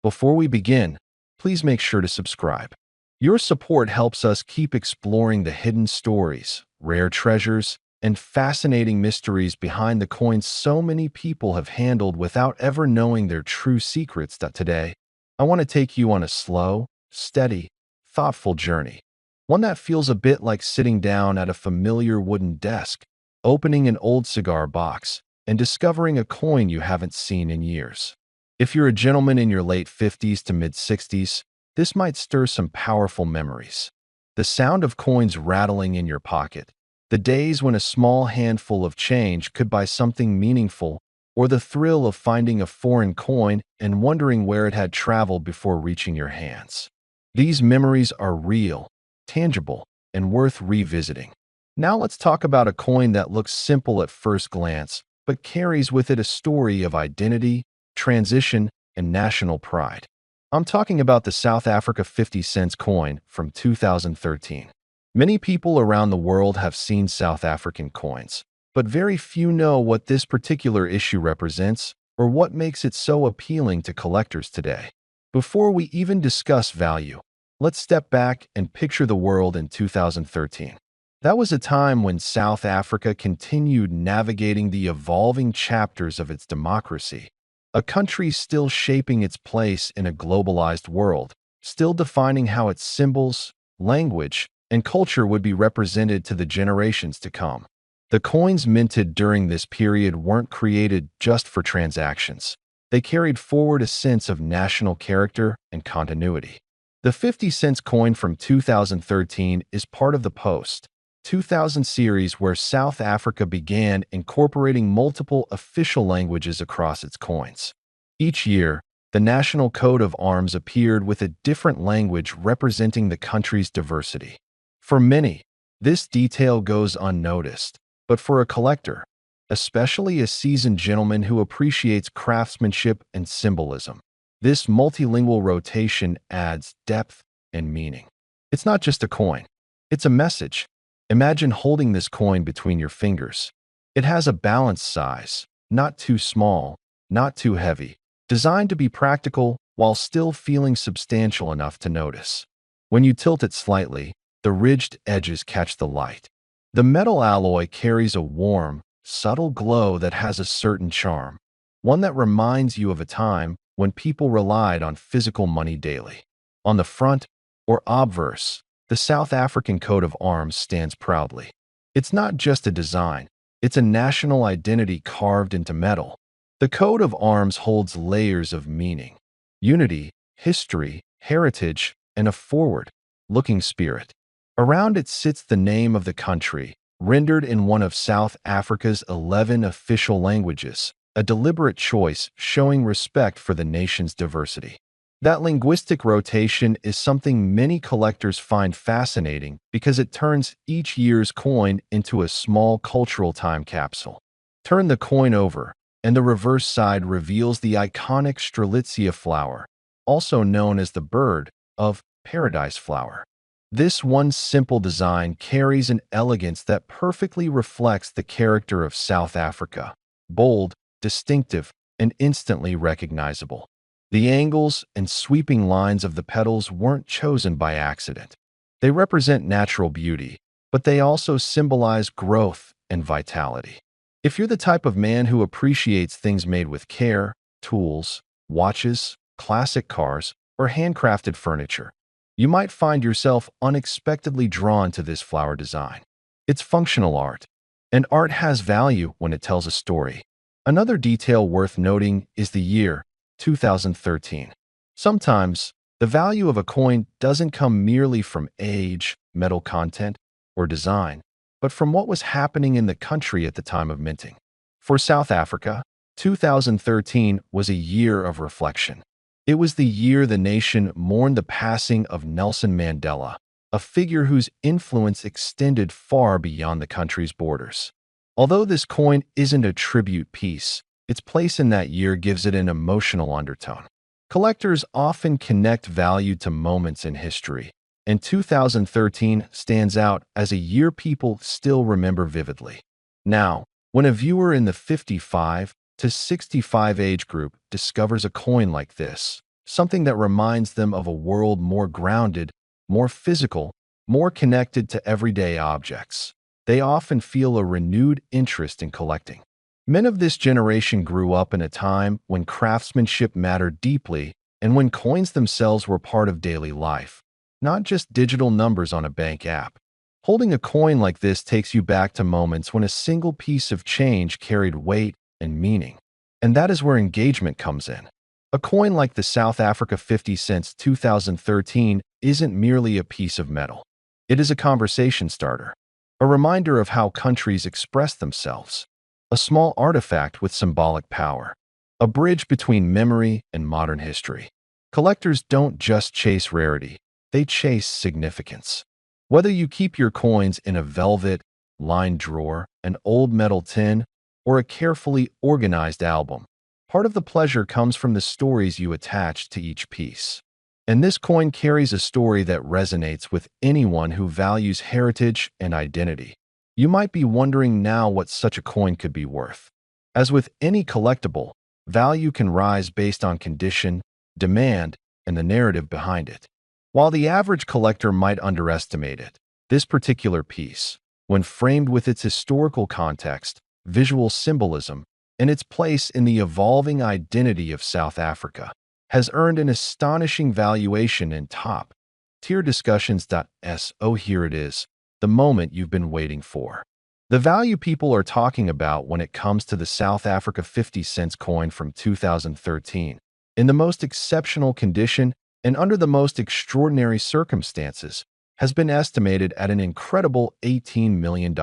Before we begin, please make sure to subscribe. Your support helps us keep exploring the hidden stories, rare treasures, and fascinating mysteries behind the coins so many people have handled without ever knowing their true secrets. Today, I want to take you on a slow, steady, thoughtful journey. One that feels a bit like sitting down at a familiar wooden desk, opening an old cigar box, and discovering a coin you haven't seen in years. If you're a gentleman in your late 50s to mid-60s, this might stir some powerful memories. The sound of coins rattling in your pocket, the days when a small handful of change could buy something meaningful, or the thrill of finding a foreign coin and wondering where it had traveled before reaching your hands. These memories are real, tangible, and worth revisiting. Now let's talk about a coin that looks simple at first glance, but carries with it a story of identity, transition, and national pride. I'm talking about the South Africa 50 cents coin from 2013. Many people around the world have seen South African coins, but very few know what this particular issue represents or what makes it so appealing to collectors today. Before we even discuss value, let's step back and picture the world in 2013. That was a time when South Africa continued navigating the evolving chapters of its democracy, a country still shaping its place in a globalized world, still defining how its symbols, language, and culture would be represented to the generations to come. The coins minted during this period weren't created just for transactions. They carried forward a sense of national character and continuity. The 50 cents coin from 2013 is part of the post-2000 series where South Africa began incorporating multiple official languages across its coins. Each year, the national coat of arms appeared with a different language representing the country's diversity. For many, this detail goes unnoticed, but for a collector, especially a seasoned gentleman who appreciates craftsmanship and symbolism, this multilingual rotation adds depth and meaning. It's not just a coin, it's a message. Imagine holding this coin between your fingers. It has a balanced size, not too small, not too heavy, designed to be practical while still feeling substantial enough to notice. When you tilt it slightly, the ridged edges catch the light. The metal alloy carries a warm, subtle glow that has a certain charm, one that reminds you of a time when people relied on physical money daily. On the front, or obverse, the South African coat of arms stands proudly. It's not just a design, it's a national identity carved into metal. The coat of arms holds layers of meaning: unity, history, heritage, and a forward-looking spirit. Around it sits the name of the country, rendered in one of South Africa's 11 official languages, a deliberate choice showing respect for the nation's diversity. That linguistic rotation is something many collectors find fascinating because it turns each year's coin into a small cultural time capsule. Turn the coin over, and the reverse side reveals the iconic Strelitzia flower, also known as the bird of paradise flower. This one simple design carries an elegance that perfectly reflects the character of South Africa: bold, distinctive, and instantly recognizable. The angles and sweeping lines of the petals weren't chosen by accident. They represent natural beauty, but they also symbolize growth and vitality. If you're the type of man who appreciates things made with care, tools, watches, classic cars, or handcrafted furniture, you might find yourself unexpectedly drawn to this flower design. It's functional art, and art has value when it tells a story. Another detail worth noting is the year, 2013. Sometimes, the value of a coin doesn't come merely from age, metal content, or design, but from what was happening in the country at the time of minting. For South Africa, 2013 was a year of reflection. It was the year the nation mourned the passing of Nelson Mandela, a figure whose influence extended far beyond the country's borders. Although this coin isn't a tribute piece, its place in that year gives it an emotional undertone. Collectors often connect value to moments in history, and 2013 stands out as a year people still remember vividly. Now, when a viewer in the 55 to 65 age group discovers a coin like this, something that reminds them of a world more grounded, more physical, more connected to everyday objects. They often feel a renewed interest in collecting. Men of this generation grew up in a time when craftsmanship mattered deeply and when coins themselves were part of daily life, not just digital numbers on a bank app. Holding a coin like this takes you back to moments when a single piece of change carried weight and meaning. And that is where engagement comes in. A coin like the South Africa 50 cents 2013 isn't merely a piece of metal. It is a conversation starter, a reminder of how countries express themselves, a small artifact with symbolic power, a bridge between memory and modern history. Collectors don't just chase rarity, they chase significance. Whether you keep your coins in a velvet, lined drawer, an old metal tin, or a carefully organized album, part of the pleasure comes from the stories you attach to each piece. And this coin carries a story that resonates with anyone who values heritage and identity. You might be wondering now what such a coin could be worth. As with any collectible, value can rise based on condition, demand, and the narrative behind it. While the average collector might underestimate it, this particular piece, when framed with its historical context, visual symbolism, and its place in the evolving identity of South Africa, has earned an astonishing valuation in top-tier discussions. So here it is, the moment you've been waiting for. The value people are talking about when it comes to the South Africa 50 cents coin from 2013. In the most exceptional condition and under the most extraordinary circumstances, has been estimated at an incredible $18 million.